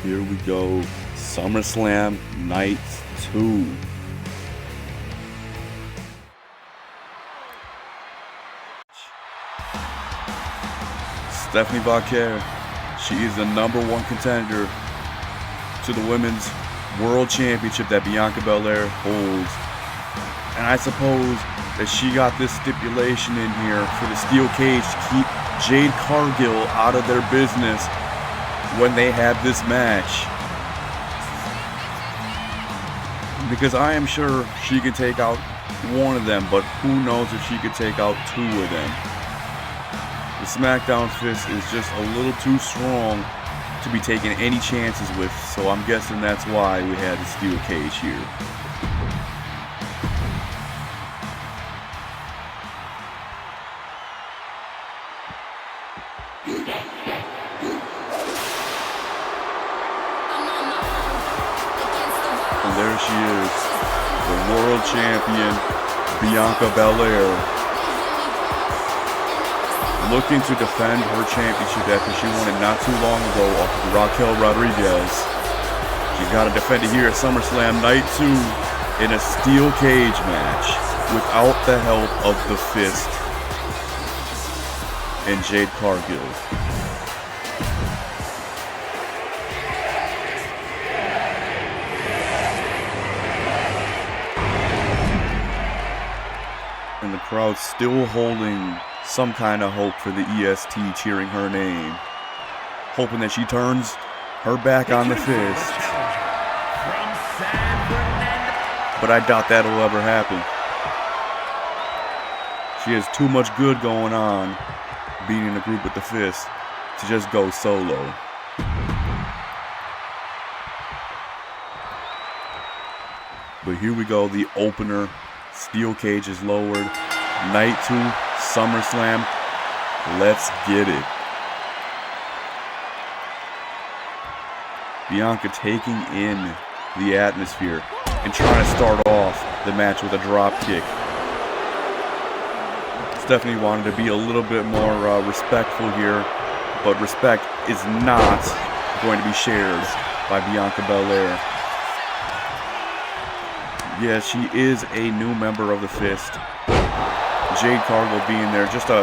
Here we go. SummerSlam Night 2. Stephanie Vauquer, she is the #1 contender to the Women's World Championship that Bianca Belair holds. And I suppose that she got this stipulation in here for the steel cage to keep Jade Cargill out of their business when they have this match. Because I am sure she can take out one of them, but who knows if she could take out two of them. The SmackDown fist is just a little too strong to be taking any chances with, so I'm guessing that's why we had the steel cage here. And there she is, the world champion, Bianca Belair, looking to defend her championship after she won it not too long ago off of Raquel Rodriguez. She's got to defend it here at SummerSlam Night 2 in a steel cage match without the help of the Fist and Jade Cargill. And the crowd's still holding some kind of hope for the EST, cheering her name, hoping that she turns her back on the Fist. But I doubt that'll ever happen. She has too much good going on being in a group with the Fist to just go solo. But here we go, the opener. Steel cage is lowered. Night 2, SummerSlam. Let's get it. Bianca taking in the atmosphere and trying to start off the match with a drop kick. Stephanie wanted to be a little bit more respectful here, but respect is not going to be shared by Bianca Belair. Yeah, she is a new member of the Fist. Jade Cargill being there just I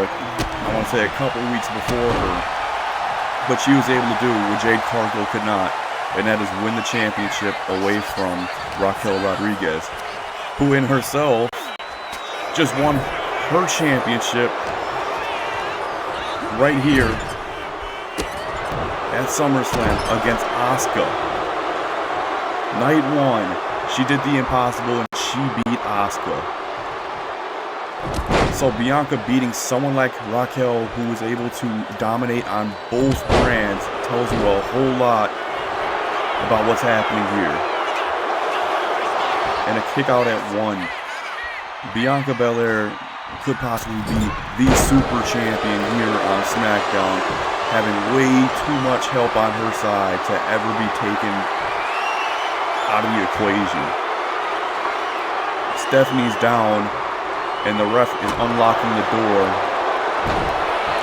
want to say a couple weeks before her. But she was able to do what Jade Cargill could not, and that is win the championship away from Raquel Rodriguez, who in herself just won her championship right here at SummerSlam against Asuka. Night 1. She did the impossible and she beat Asuka. So Bianca beating someone like Raquel, who was able to dominate on both brands, tells you a whole lot about what's happening here. And a kick out at 1. Bianca Belair could possibly be the super champion here on SmackDown, having way too much help on her side to ever be taken out of the equation. Stephanie's down and the ref is unlocking the door,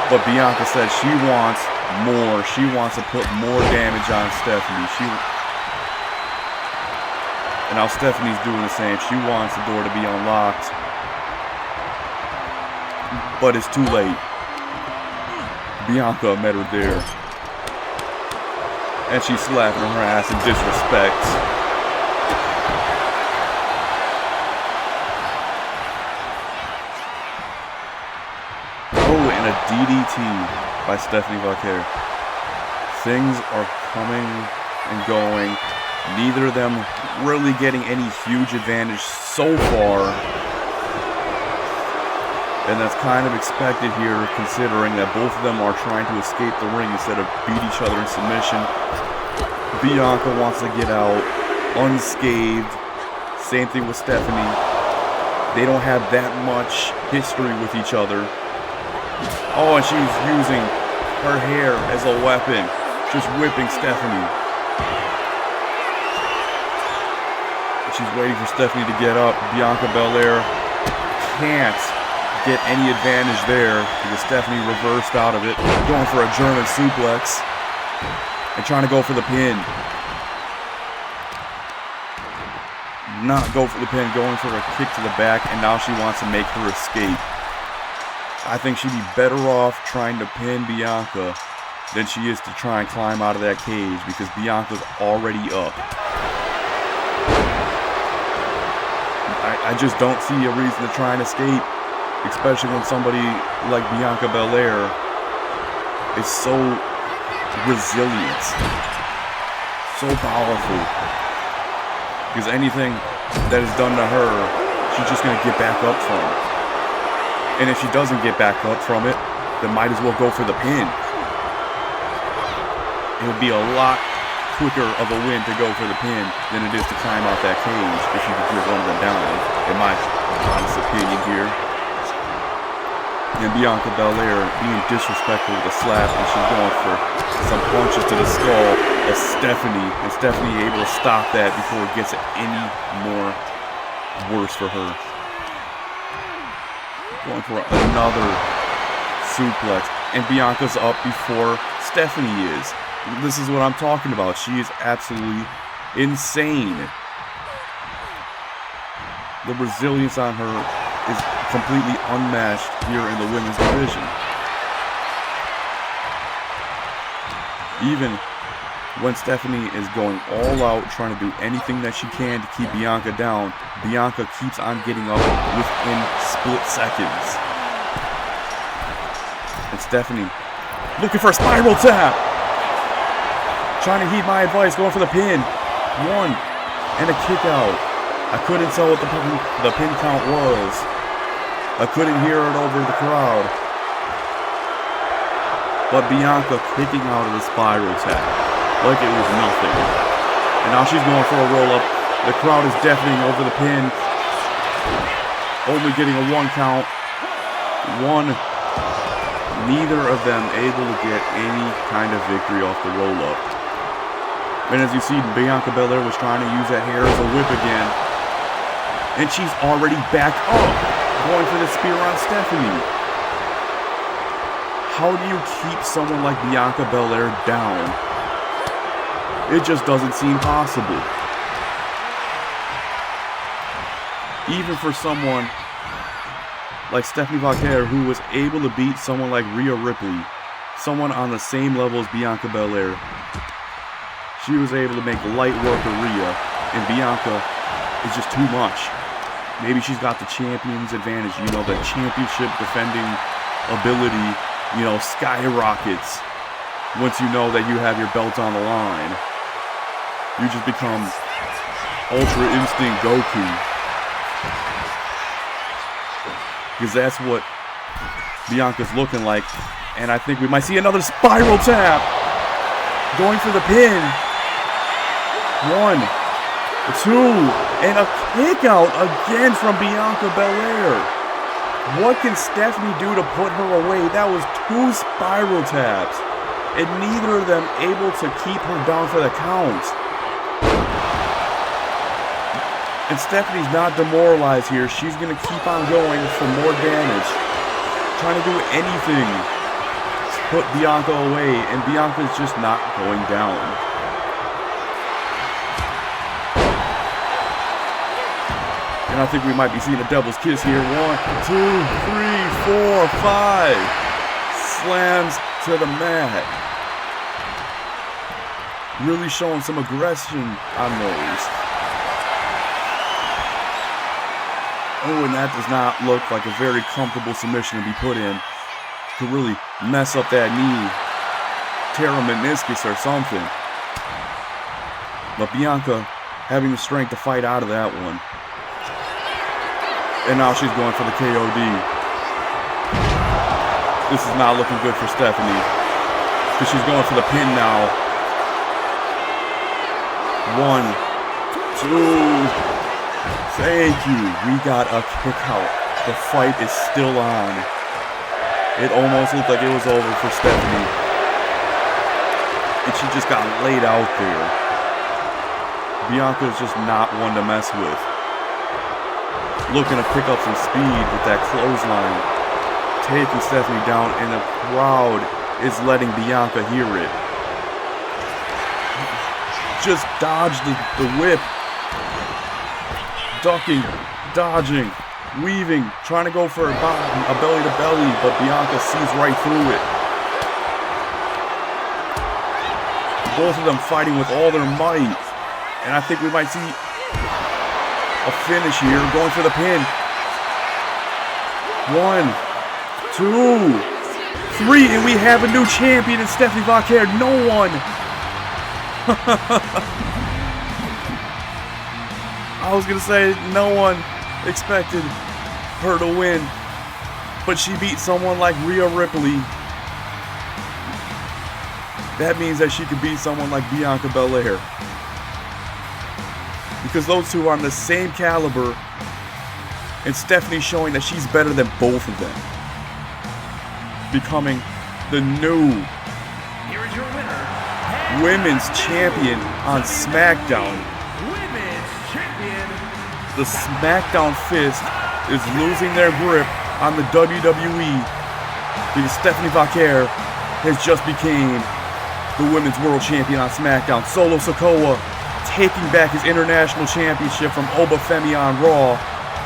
but Bianca says she wants more. She wants to put more damage on Stephanie. And now Stephanie's doing the same. She wants the door to be unlocked, but it's too late. Bianca met her there, and she's slapping her ass in disrespect. A DDT by Stephanie Vauquer. Things are coming and going. Neither of them really getting any huge advantage so far. And that's kind of expected here, considering that both of them are trying to escape the ring instead of beat each other in submission. Bianca wants to get out unscathed. Same thing with Stephanie. They don't have that much history with each other. Oh, and she's using her hair as a weapon, just whipping Stephanie. She's waiting for Stephanie to get up. Bianca Belair can't get any advantage there because Stephanie reversed out of it, going for a German suplex. and trying to go for the pin. Not go for the pin, going for a kick to the back, and now she wants to make her escape. I think she'd be better off trying to pin Bianca than she is to try and climb out of that cage, because Bianca's already up. I just don't see a reason to try and escape, especially when somebody like Bianca Belair is so resilient, so powerful. Because anything that is done to her, she's just going to get back up from it. And if she doesn't get back up from it, then might as well go for the pin. It would be a lot quicker of a win to go for the pin than it is to climb out that cage if you could get one of them down, in my honest opinion here. And Bianca Belair being disrespectful with a slap, and she's going for some punches to the skull of Stephanie, and Stephanie able to stop that before it gets any more worse for her. Going for another suplex, and Bianca's up before Stephanie is. This is what I'm talking about. She is absolutely insane. The resilience on her is completely unmatched here in the women's division. Even when Stephanie is going all out, trying to do anything that she can to keep Bianca down, Bianca keeps on getting up within split seconds. And Stephanie looking for a spiral tap. Trying to heed my advice, going for the pin. One, and a kick out. I couldn't tell what the pin count was. I couldn't hear it over the crowd. But Bianca kicking out of the spiral tap like it was nothing. And now she's going for a roll-up. The crowd is deafening over the pin. Only getting a 1 count. One. Neither of them able to get any kind of victory off the roll-up. And as you see, Bianca Belair was trying to use that hair as a whip again. And she's already back up, going for the spear on Stephanie. How do you keep someone like Bianca Belair down? It just doesn't seem possible. Even for someone like Stephanie Vaquer, who was able to beat someone like Rhea Ripley, someone on the same level as Bianca Belair, she was able to make light work of Rhea, and Bianca is just too much. Maybe she's got the champion's advantage, you know, the championship defending ability, you know, skyrockets once you know that you have your belt on the line. You just become Ultra Instinct Goku. Because that's what Bianca's looking like. And I think we might see another spiral tap. Going for the pin. 1, 2, and a kick out again from Bianca Belair. What can Stephanie do to put her away? That was 2 spiral taps, and neither of them able to keep her down for the count. And Stephanie's not demoralized here. She's going to keep on going for more damage, trying to do anything to put Bianca away, and Bianca's just not going down. And I think we might be seeing a devil's kiss here. 1, 2, 3, 4, 5. Slams to the mat. Really showing some aggression on those. Oh, and that does not look like a very comfortable submission to be put in. Could really mess up that knee. Tear a meniscus or something. But Bianca having the strength to fight out of that one. And now she's going for the KOD. This is not looking good for Stephanie, because she's going for the pin now. 1, 2. Thank you. We got a kick out. The fight is still on. It almost looked like it was over for Stephanie. And she just got laid out there. Bianca's just not one to mess with. Looking to pick up some speed with that clothesline, taking Stephanie down, and the crowd is letting Bianca hear it. just dodged the whip. Ducking, dodging, weaving, trying to go for a belly to belly, but Bianca sees right through it. Both of them fighting with all their might. And I think we might see a finish here, going for the pin. 1, 2, 3, and we have a new champion in Stephanie Vaquer. No one. I was gonna say no one expected her to win, but she beat someone like Rhea Ripley. That means that she could beat someone like Bianca Belair, because those two are on the same caliber, and Stephanie showing that she's better than both of them, becoming the new Women's Champion on SmackDown. The SmackDown fist is losing their grip on the WWE because Stephanie Vaquer has just became the Women's World Champion on SmackDown. Solo Sikoa taking back his international championship from Oba Femi on Raw.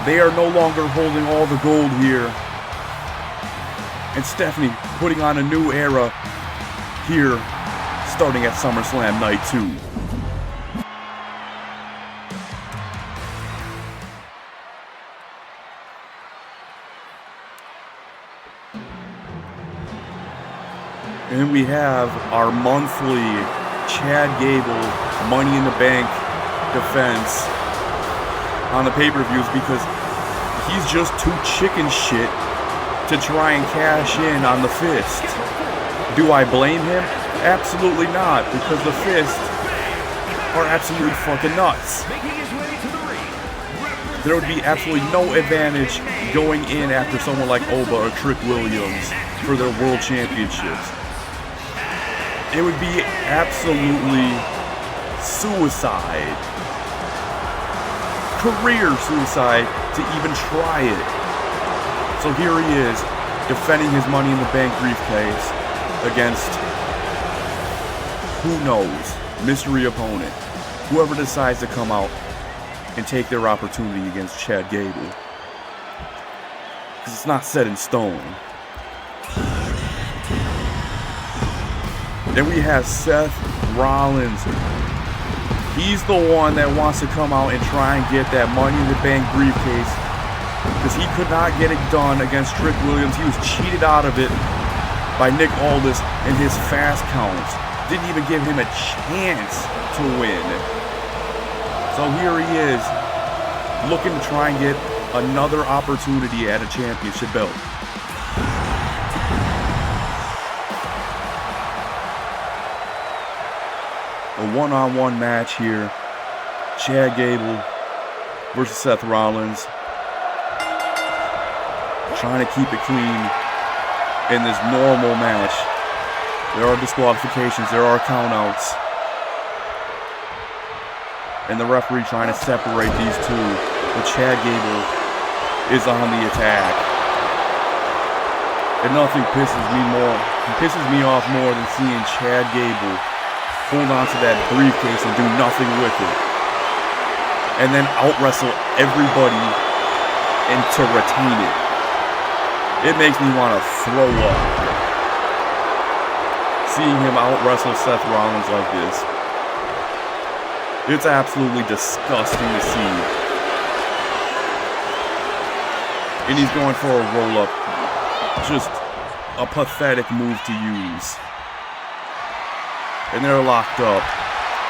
They are no longer holding all the gold here. And Stephanie putting on a new era here, starting at SummerSlam Night 2. And we have our monthly Chad Gable Money in the Bank defense on the pay-per-views, because he's just too chicken shit to try and cash in on the fist. Do I blame him? Absolutely not, because the Fist are absolutely fucking nuts. There would be absolutely no advantage going in after someone like Oba or Trick Williams for their world championships. It would be absolutely suicide, career suicide, to even try it. So here he is, defending his Money in the Bank briefcase against, who knows, mystery opponent, whoever decides to come out and take their opportunity against Chad Gable, because it's not set in stone. Then we have Seth Rollins. He's the one that wants to come out and try and get that Money in the Bank briefcase, because he could not get it done against Trick Williams. He was cheated out of it by Nick Aldis in his fast counts. Didn't even give him a chance to win. So here he is, looking to try and get another opportunity at a championship belt. A one-on-one match here. Chad Gable versus Seth Rollins. Trying to keep it clean in this normal match. There are disqualifications, there are countouts. And the referee trying to separate these two. But Chad Gable is on the attack. And nothing pisses me off more than seeing Chad Gable hold on to that briefcase and do nothing with it, and then out-wrestle everybody and to retain it. It makes me want to throw up, seeing him out-wrestle Seth Rollins like this. It's absolutely disgusting to see. And he's going for a roll-up. Just a pathetic move to use. And they're locked up.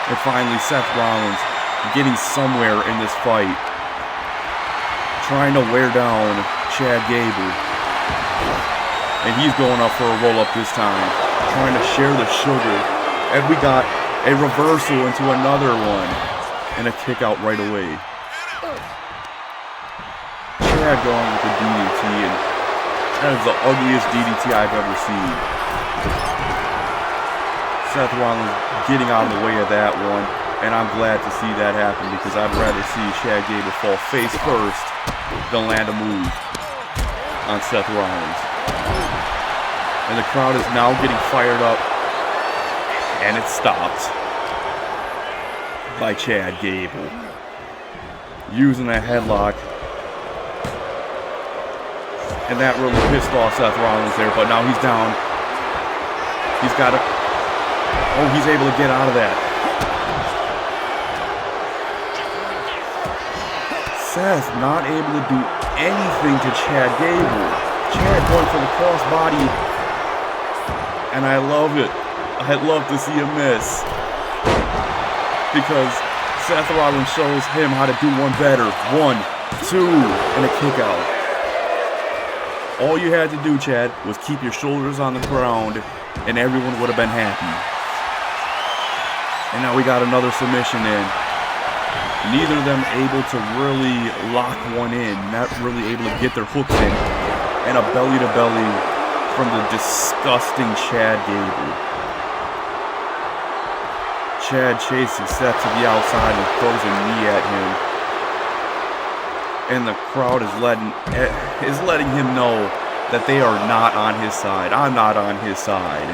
And finally, Seth Rollins getting somewhere in this fight, trying to wear down Chad Gable. And he's going up for a roll-up this time, trying to share the sugar. And we got a reversal into another one, and a kick out right away. Chad going with the DDT, and that is the ugliest DDT I've ever seen. Seth Rollins getting out of the way of that one, and I'm glad to see that happen, because I'd rather see Chad Gable fall face first than land a move on Seth Rollins. And the crowd is now getting fired up, and it stopped. by Chad Gable. Using a headlock. And that really pissed off Seth Rollins there, but now he's down. He's got to... Oh, he's able to get out of that. Seth not able to do anything to Chad Gable. Chad going for the crossbody. And I love it. I'd love to see him miss. Because Seth Rollins shows him how to do one better. 1, 2, and a kick out. All you had to do, Chad, was keep your shoulders on the ground, and everyone would have been happy. And now we got another submission in. Neither of them able to really lock one in, not really able to get their hooks in. And a belly-to-belly from the disgusting Chad Gable. Chad chasing Seth to the outside and throws a knee at him. And the crowd is letting him know that they are not on his side. I'm not on his side.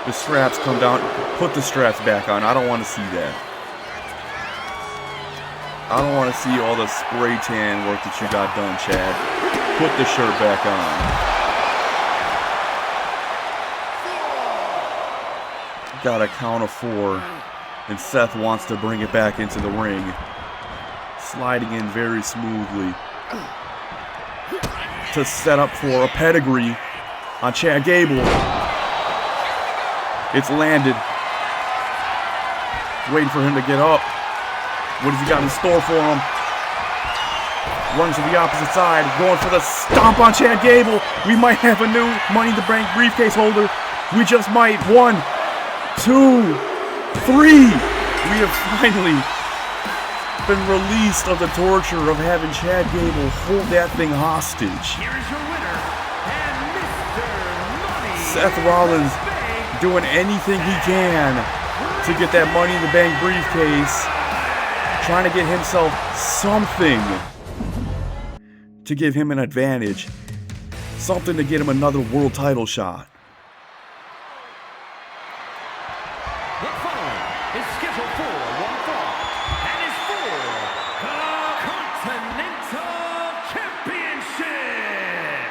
The straps come down. Put the straps back on. I don't want to see that. I don't want to see all the spray tan work that you got done, Chad. Put the shirt back on. Got a count of 4. And Seth wants to bring it back into the ring. Sliding in very smoothly to set up for a pedigree on Chad Gable. It's landed. Waiting for him to get up. What has he got in store for him? Runs to the opposite side, going for the stomp on Chad Gable. We might have a new Money in the Bank briefcase holder. We just might. 1, 2, 3. We have finally been released of the torture of having Chad Gable hold that thing hostage. Here's your winner, and Mr. Money. Seth Rollins doing anything he can to get that Money in the Bank briefcase, trying to get himself something to give him an advantage, something to get him another world title shot. The following is scheduled for one fall, and is for the Continental Championship.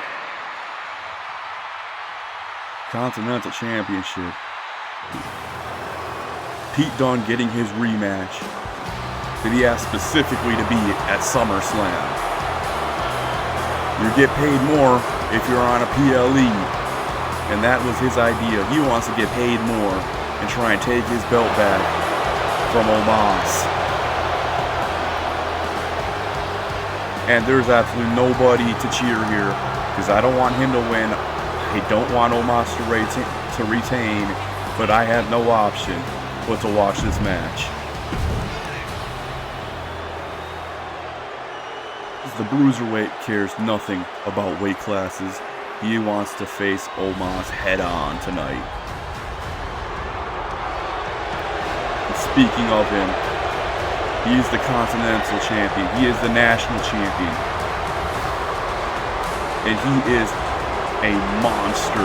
Continental Championship. Pete Dunne getting his rematch that he asked specifically to be at SummerSlam. You get paid more if you're on a PLE, and that was his idea. He wants to get paid more and try and take his belt back from Omos. And there's absolutely nobody to cheer here, because I don't want him to win. I don't want Omos to retain, but I have no option but to watch this match. The Bruiserweight cares nothing about weight classes. He wants to face Omos head on tonight. And speaking of him, he is the Continental Champion. He is the National Champion. And he is a monster.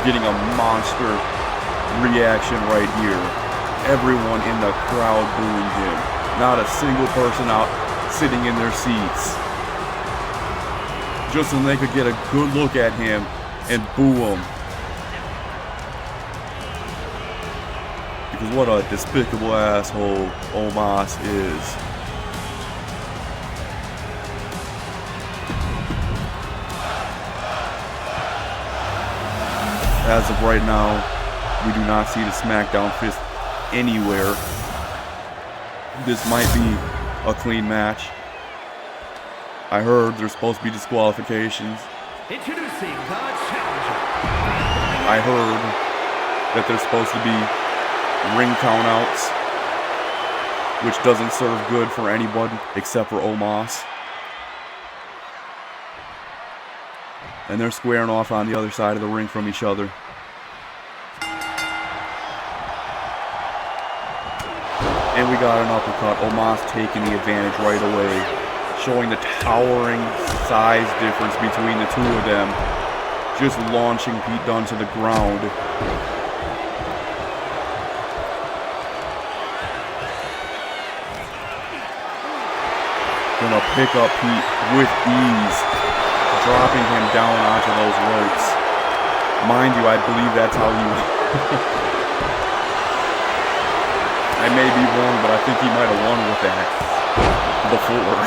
Getting a monster reaction right here. Everyone in the crowd booing him. Not a single person out sitting in their seats, just so they could get a good look at him and boo him. Because what a despicable asshole Omos is. As of right now, we do not see the SmackDown fist anywhere. This might be a clean match. I heard there's supposed to be disqualifications. Introducing the challenger. I heard that there's supposed to be ring countouts, which doesn't serve good for anyone except for Omos. And they're squaring off on the other side of the ring from each other. And we got an uppercut. Omos taking the advantage right away, showing the towering size difference between the two of them. Just launching Pete Dunne to the ground. gonna pick up Pete with ease, dropping him down onto those ropes. Mind you, I believe that's how he I may be wrong, but I think he might have won with that before.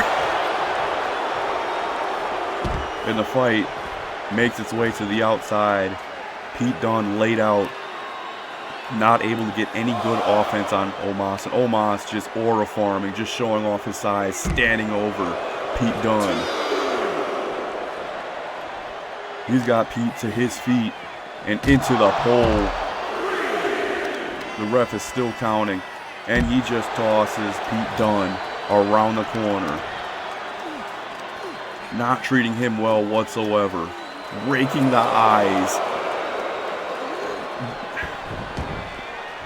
And the fight makes its way to the outside. Pete Dunne laid out, not able to get any good offense on Omos. And Omos just aura farming, just showing off his size, standing over Pete Dunne. He's got Pete to his feet and into the pole. The ref is still counting, and he just tosses Pete Dunne around the corner. Not treating him well whatsoever. Raking the eyes.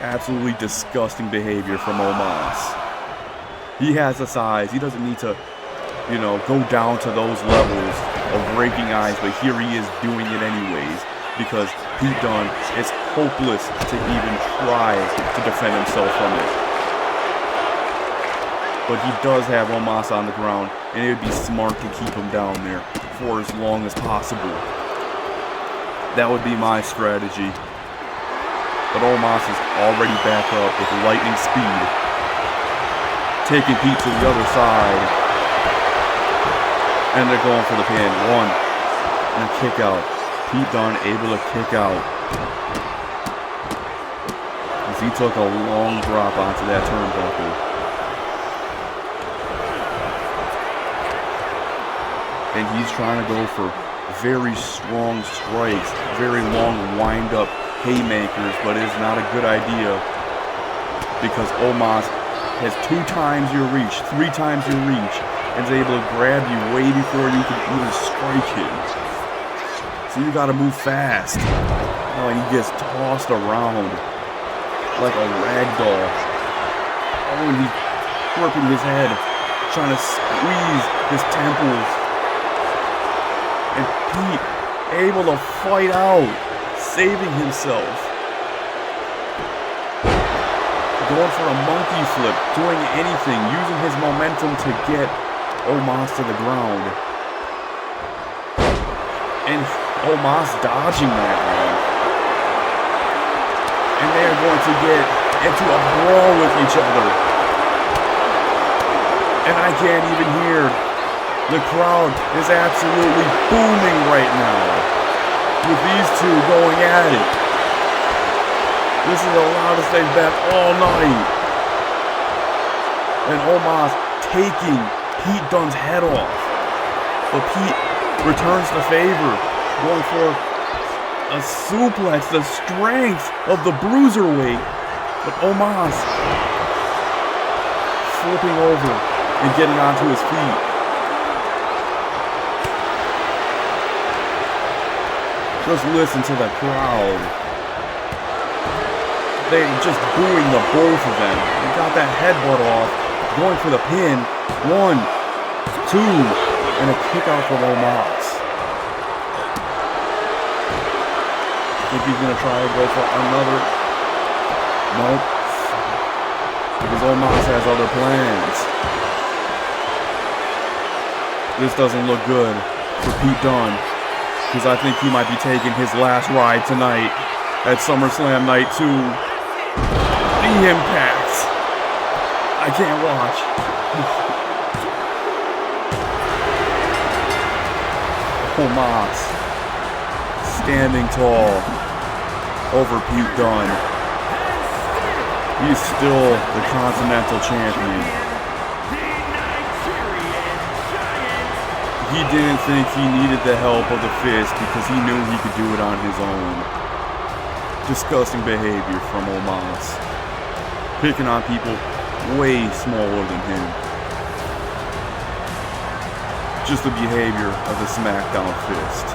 Absolutely disgusting behavior from Omos. He has the size. He doesn't need to, go down to those levels of raking eyes, but here he is doing it anyways because Pete Dunne is hopeless to even try to defend himself from it. But he does have Omos on the ground, and it would be smart to keep him down there for as long as possible. That would be my strategy. But Omos is already back up with lightning speed, taking Pete to the other side. And they're going for the pin. One, and a kick out. Pete Dunne able to kick out. As he took a long drop onto that turnbuckle. And he's trying to go for very strong strikes, very long wind-up haymakers, but it's not a good idea because Omos has 2 times your reach, 3 times your reach, and is able to grab you way before you can even strike him. So you gotta move fast. Oh, and he gets tossed around like a rag doll. Oh, and he's gripping his head, trying to squeeze his temples. And Pete able to fight out, saving himself. Going for a monkey flip, doing anything, using his momentum to get Omos to the ground. And Omos dodging that one. And they are going to get into a brawl with each other. And I can't even hear. The crowd is absolutely booming right now with these two going at it. This is the loudest they've been all night. And Omos taking Pete Dunne's head off. But Pete returns the favor, going for a suplex, the strength of the bruiserweight. But Omos flipping over and getting onto his feet. Just listen to the crowd. They're just booing the both of them. They got that headbutt off, going for the pin. 1, 2, and a kick out from Omos. Think he's gonna try to go for another. Nope. Because Omos has other plans. This doesn't look good for Pete Dunne. Because I think he might be taking his last ride tonight at SummerSlam Night 2. The Impact. I can't watch. Omos standing tall over Pete Dunne. He's still the Continental Champion. He didn't think he needed the help of the Fist because he knew he could do it on his own. Disgusting behavior from Omos. Picking on people way smaller than him. Just the behavior of the SmackDown Fist.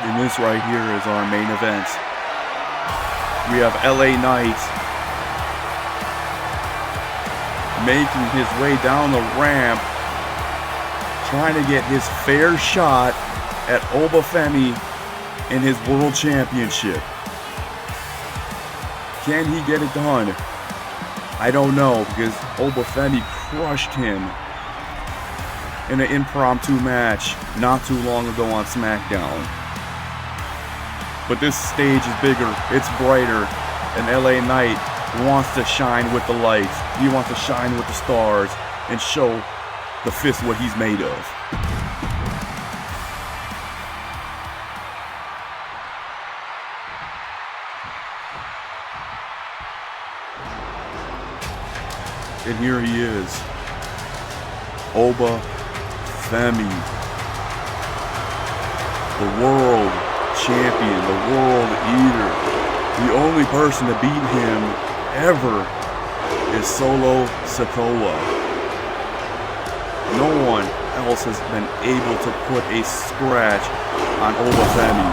And this right here is our main event. We have LA Knight making his way down the ramp, trying to get his fair shot at Obafemi in his World Championship. Can he get it done? I don't know, because Obafemi crushed him in an impromptu match not too long ago on SmackDown. But this stage is bigger, it's brighter, and LA Knight wants to shine with the lights. He wants to shine with the stars and show the Fist what he's made of. And here he is, Obafemi, the world champion, the world eater. The only person to beat him ever is Solo Sikoa. No one else has been able to put a scratch on Obafemi.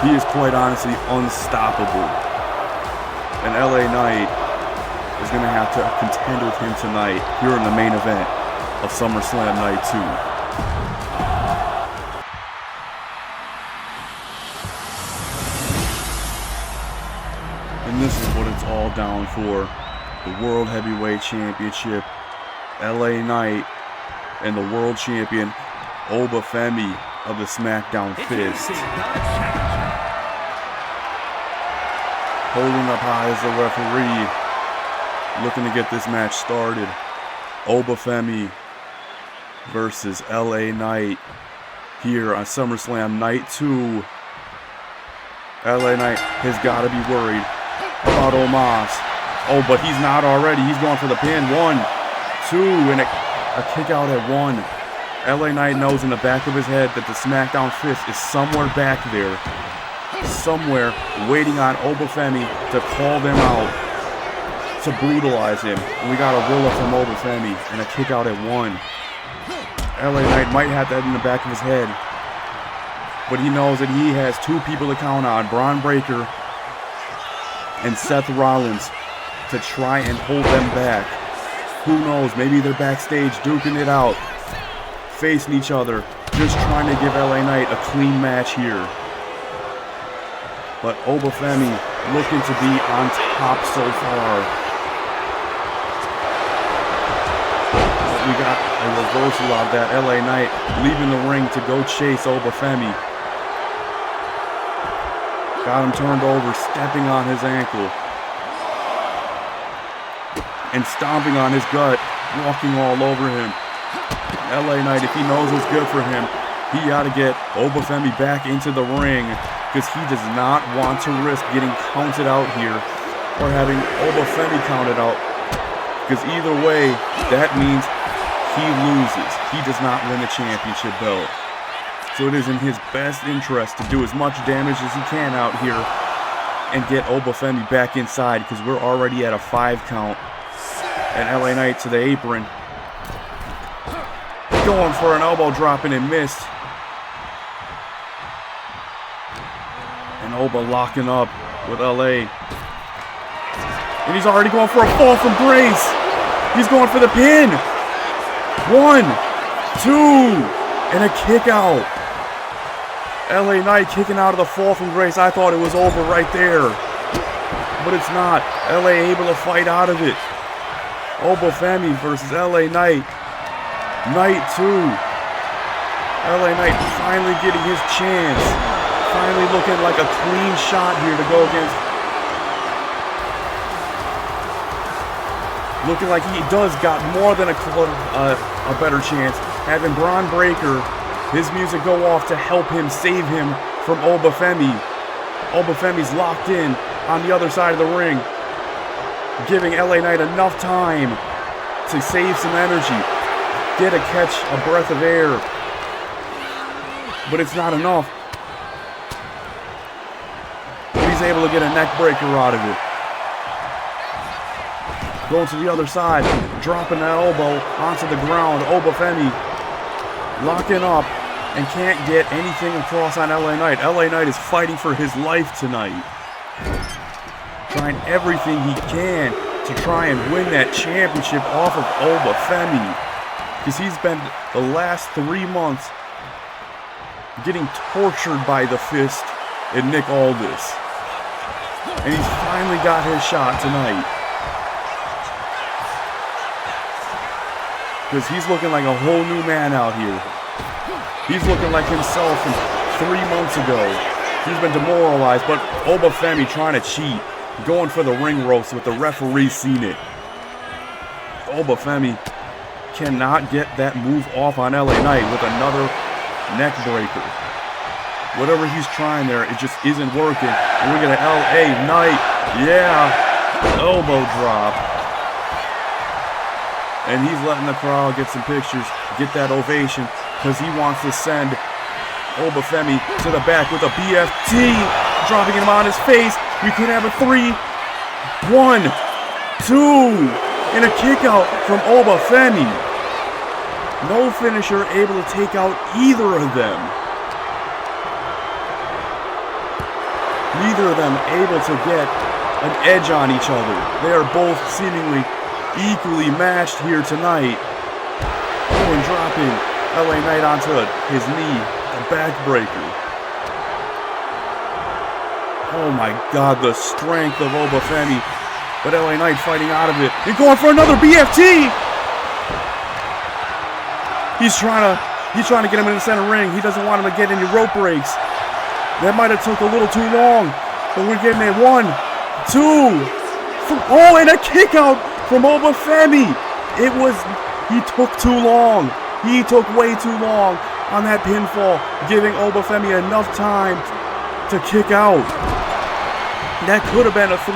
He is quite honestly unstoppable. And LA Knight is going to have to contend with him tonight here in the main event of SummerSlam Night 2. And this is what it's all down for. The World Heavyweight Championship, LA Knight, and the World Champion Obafemi of the SmackDown Fist. Holding up high as the referee, looking to get this match started. Obafemi versus LA Knight here on SummerSlam Night 2. LA Knight has got to be worried about Omos. Oh, but he's not already. He's going for the pin. 1, 2, and a kick out at 1. LA Knight knows in the back of his head that the SmackDown Fist is somewhere back there. Somewhere waiting on Obafemi to call them out, to brutalize him. And we got a roll up from Obafemi and a kick out at 1. LA Knight might have that in the back of his head, but he knows that he has 2 people to count on, Braun Breaker and Seth Rollins, to try and hold them back. Who knows, maybe they're backstage duking it out, facing each other, just trying to give LA Knight a clean match here. But Obafemi looking to be on top so far. We got a reversal of that. LA Knight leaving the ring to go chase Obafemi. Got him turned over, stepping on his ankle. And stomping on his gut, walking all over him. LA Knight, if he knows what's good for him, he got to get Obafemi back into the ring, because he does not want to risk getting counted out here or having Obafemi counted out. Because either way, that means he loses. He does not win the championship belt. So it is in his best interest to do as much damage as he can out here and get Obafemi back inside, because we're already at a 5 count. And LA Knight to the apron. Going for an elbow drop and it missed. And Oba locking up with LA. And he's already going for a fall from grace. He's going for the pin. 1, 2, and a kick out. LA Knight kicking out of the fall from grace. I thought it was over right there, but it's not. LA able to fight out of it. Obafemi versus LA Knight. Night 2. LA Knight finally getting his chance. Finally looking like a clean shot here to go against. Looking like he does got more than a better chance. Having Braun Breaker, his music go off to help him, save him from Obafemi. Obafemi's locked in on the other side of the ring, giving LA Knight enough time to save some energy, get a catch, a breath of air. But it's not enough. But he's able to get a neck breaker out of it. Going to the other side, dropping that elbow onto the ground. Obafemi locking up and can't get anything across on LA Knight. LA Knight is fighting for his life tonight. Trying everything he can to try and win that championship off of Obafemi. Because he's been the last 3 months getting tortured by the Fist and Nick Aldis. And he's finally got his shot tonight. Because he's looking like a whole new man out here. He's looking like himself from 3 months ago. He's been demoralized, but Obafemi trying to cheat. Going for the ring ropes with the referee seen it. Obafemi cannot get that move off on LA Knight with another neck breaker. Whatever he's trying there, it just isn't working. And we're gonna LA Knight, yeah, elbow drop. And he's letting the crowd get some pictures, get that ovation, because he wants to send Obafemi to the back with a BFT, dropping him on his face. We could have a 3, 1, 2, and a kick out from Obafemi. No finisher able to take out either of them. Neither of them able to get an edge on each other. They are both seemingly equally matched here tonight. Oh, and dropping LA Knight onto his knee, a backbreaker. Oh my God, the strength of Obafemi. But LA Knight fighting out of it and going for another BFT. He's trying to get him in the center ring. He doesn't want him to get any rope breaks. That might have took a little too long, but we're getting it. 1, 2, 3. Oh, and a kick out from Obafemi. He took too long. He took way too long on that pinfall, giving Obafemi enough time to kick out. That could have been a 3.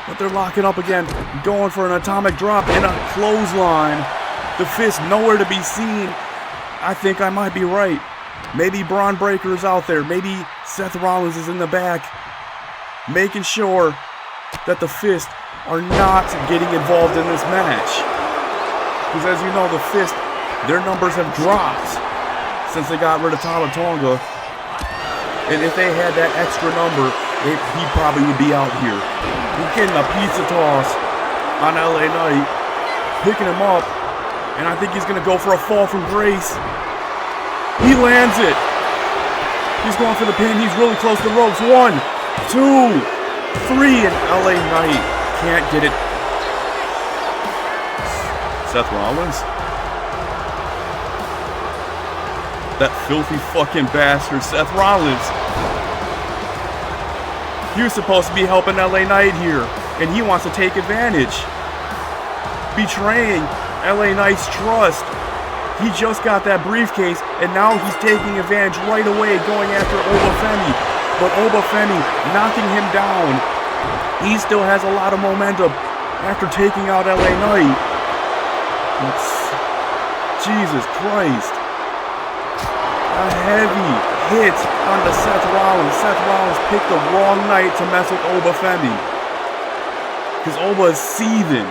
But they're locking up again, going for an atomic drop and a clothesline. The Fist nowhere to be seen. I think I might be right. Maybe Braun Breaker is out there. Maybe Seth Rollins is in the back, making sure that the Fist are not getting involved in this match. Because as you know, the Fist, their numbers have dropped since they got rid of Tama Tonga. And if they had that extra number, he probably would be out here. He's getting a pizza toss on LA Knight, picking him up, and I think he's going to go for a fall from grace. He lands it. He's going for the pin. He's really close to the ropes. 1, 2, 3, and LA Knight can't get it. Seth Rollins? That filthy fucking bastard, Seth Rollins. He was supposed to be helping LA Knight here, and he wants to take advantage. Betraying LA Knight's trust. He just got that briefcase, and now he's taking advantage right away, going after Obafemi. But Obafemi knocking him down. He still has a lot of momentum after taking out LA Knight. Jesus Christ. A heavy hit onto Seth Rollins. Seth Rollins picked the wrong night to mess with Obafemi. Because Oba is seething.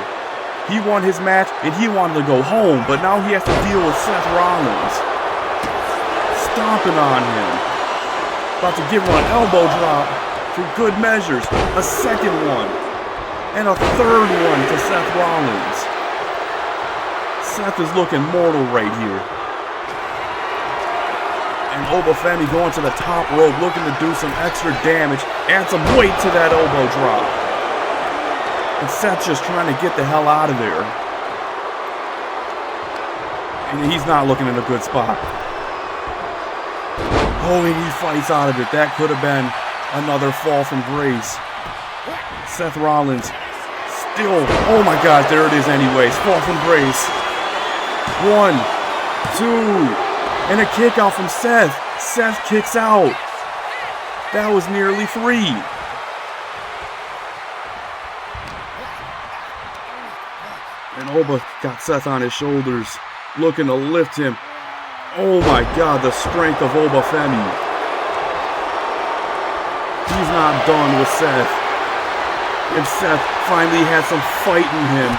He won his match and he wanted to go home, but now he has to deal with Seth Rollins. Stomping on him. About to give him an elbow drop for good measures. A second one. And a third one to Seth Rollins. Seth is looking mortal right here. And Obafemi going to the top rope, looking to do some extra damage, add some weight to that elbow drop. And Seth's just trying to get the hell out of there. And he's not looking in a good spot. Oh, and he fights out of it. That could have been another fall from grace. Seth Rollins still, oh my God, there it is anyways. Fall from grace. 1, 2, and a kick out from Seth. Seth kicks out. That was nearly 3. And Oba got Seth on his shoulders, looking to lift him. Oh my God, the strength of Obafemi. He's not done with Seth. And Seth finally has some fight in him,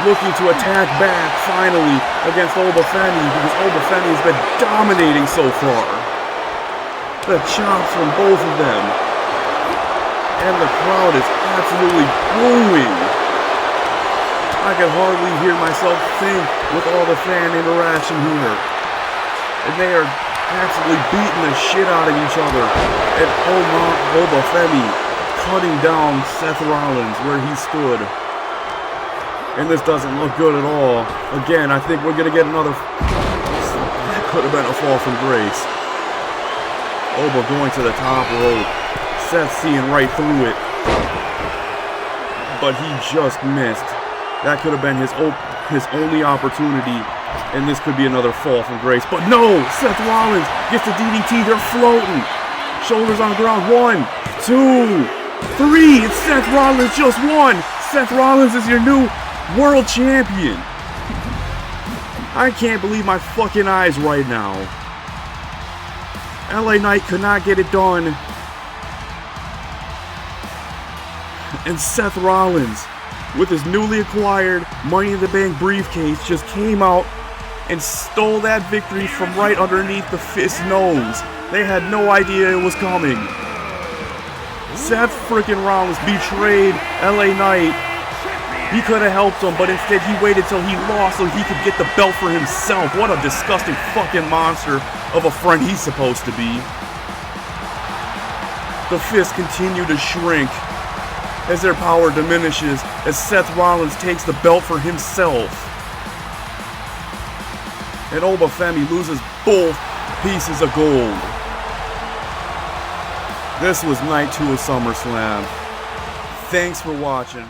looking to attack back finally against Obafemi, because Obafemi has been dominating so far. The chops from both of them. And the crowd is absolutely booing. I I could hardly hear myself think with all the fan interaction here. And they are absolutely beating the shit out of each other. And Obafemi cutting down Seth Rollins where he stood. And this doesn't look good at all. Again, I think we're going to get another... That could have been a fall from grace. Oba going to the top rope. Seth seeing right through it. But he just missed. That could have been his only opportunity. And this could be another fall from grace. But no! Seth Rollins gets the DDT. They're floating. Shoulders on the ground. 1, 2, 3. It's Seth Rollins just won. Seth Rollins is your new world champion. I can't believe my fucking eyes right now. LA Knight could not get it done. And Seth Rollins, with his newly acquired Money in the Bank briefcase, just came out and stole that victory from right underneath the Fist's nose. They had no idea it was coming. Seth freaking Rollins betrayed LA Knight. He could have helped him, but instead he waited till he lost so he could get the belt for himself. What a disgusting fucking monster of a friend he's supposed to be. The Fists continue to shrink as their power diminishes, as Seth Rollins takes the belt for himself. And Obafemi loses both pieces of gold. This was night 2 of SummerSlam. Thanks for watching.